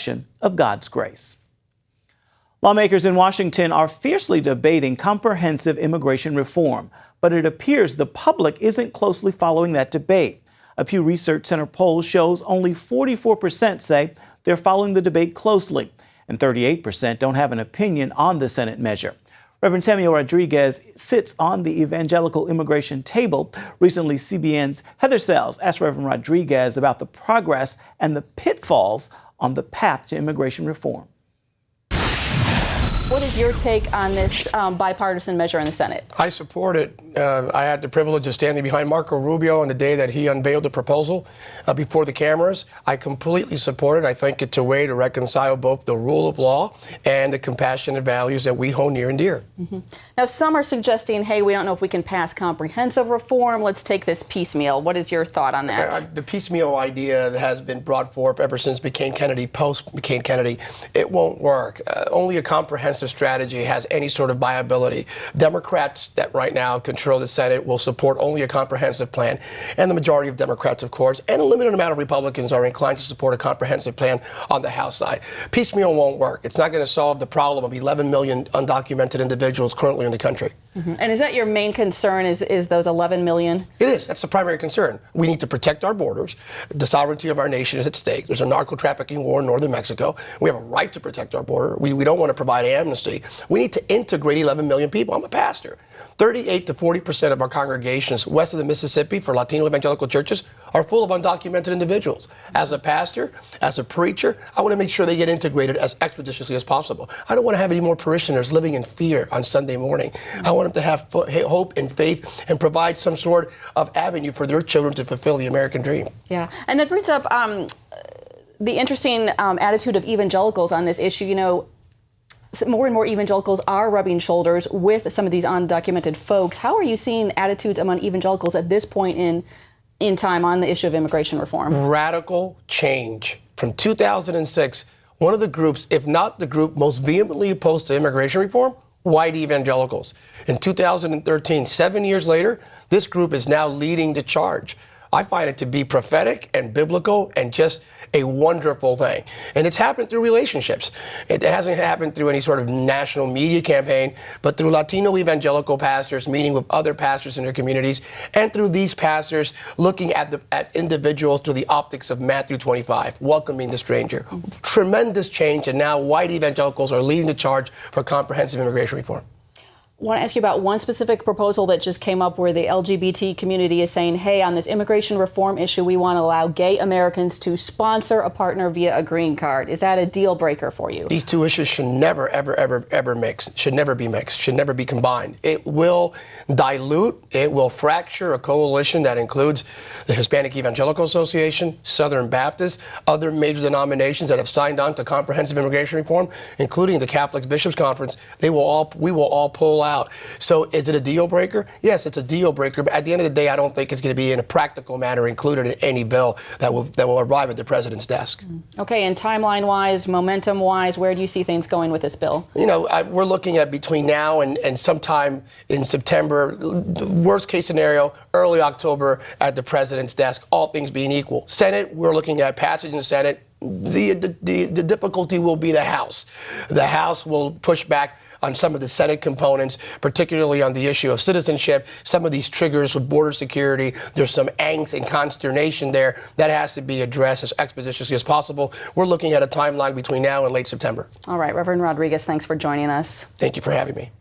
reflection of God's grace. Lawmakers in Washington are fiercely debating comprehensive immigration reform, but it appears the public isn't closely following that debate. A Pew Research Center poll shows only 44% say they're following the debate closely, and 38% don't have an opinion on the Senate measure. Reverend Samuel Rodriguez sits on the evangelical immigration table. Recently, CBN's Heather Sells asked Reverend Rodriguez about the progress and the pitfalls on the path to immigration reform. What is your take on this bipartisan measure in the Senate? I support it. I had the privilege of standing behind Marco Rubio on the day that he unveiled the proposal before the cameras. I completely support it. I think it's a way to reconcile both the rule of law and the compassionate values that we hold near and dear. Mm-hmm. Now, some are suggesting, hey, we don't know if we can pass comprehensive reform. Let's take this piecemeal. What is your thought on that? The piecemeal idea that has been brought forth ever since McCain Kennedy, post McCain Kennedy, it won't work. Only a comprehensive strategy has any sort of viability. Democrats that right now control the Senate will support only a comprehensive plan, and the majority of Democrats, of course, and a limited amount of Republicans are inclined to support a comprehensive plan on the House side. Piecemeal won't work. It's not going to solve the problem of 11 million undocumented individuals currently in the country. Mm-hmm. And is that your main concern, is those 11 million? It is. That's the primary concern. We need to protect our borders. The sovereignty of our nation is at stake. There's a narco-trafficking war in northern Mexico. We have a right to protect our border. We don't want to provide amnesty. We need to integrate 11 million people. I'm a pastor. 38 to 40% of our congregations west of the Mississippi for Latino evangelical churches are full of undocumented individuals. As a pastor, as a preacher, I want to make sure they get integrated as expeditiously as possible. I don't want to have any more parishioners living in fear on Sunday morning. I want them to have hope and faith and provide some sort of avenue for their children to fulfill the American dream. Yeah, and that brings up the interesting attitude of evangelicals on this issue. You know, more and more evangelicals are rubbing shoulders with some of these undocumented folks. How are you seeing attitudes among evangelicals at this point in time on the issue of immigration reform? Radical change. From 2006, one of the groups, if not the group most vehemently opposed to immigration reform, white evangelicals. In 2013, 7 years later, this group is now leading the charge. I find it to be prophetic and biblical and just a wonderful thing. And it's happened through relationships. It hasn't happened through any sort of national media campaign, but through Latino evangelical pastors meeting with other pastors in their communities, and through these pastors looking at individuals through the optics of Matthew 25, welcoming the stranger. Tremendous change, and now white evangelicals are leading the charge for comprehensive immigration reform. I want to ask you about one specific proposal that just came up where the LGBT community is saying, hey, on this immigration reform issue, we want to allow gay Americans to sponsor a partner via a green card. Is that a deal breaker for you? These two issues should never, ever, ever, ever mix, should never be mixed, should never be combined. It will dilute, it will fracture a coalition that includes the Hispanic Evangelical Association, Southern Baptists, other major denominations that have signed on to comprehensive immigration reform, including the Catholic Bishops' Conference. We will all pull out. So is it a deal breaker? Yes, it's a deal breaker, but at the end of the day, I don't think it's going to be in a practical manner included in any bill that will arrive at the president's desk. Okay, and timeline-wise, momentum-wise, where do you see things going with this bill? You know, we're looking at between now and sometime in September, worst case scenario, early October at the president's desk, all things being equal. Senate, we're looking at passage in the Senate. The difficulty will be the House. The House will push back on some of the Senate components, particularly on the issue of citizenship, some of these triggers with border security. There's some angst and consternation there that has to be addressed as expeditiously as possible. We're looking at a timeline between now and late September. All right, Reverend Rodriguez, thanks for joining us. Thank you for having me.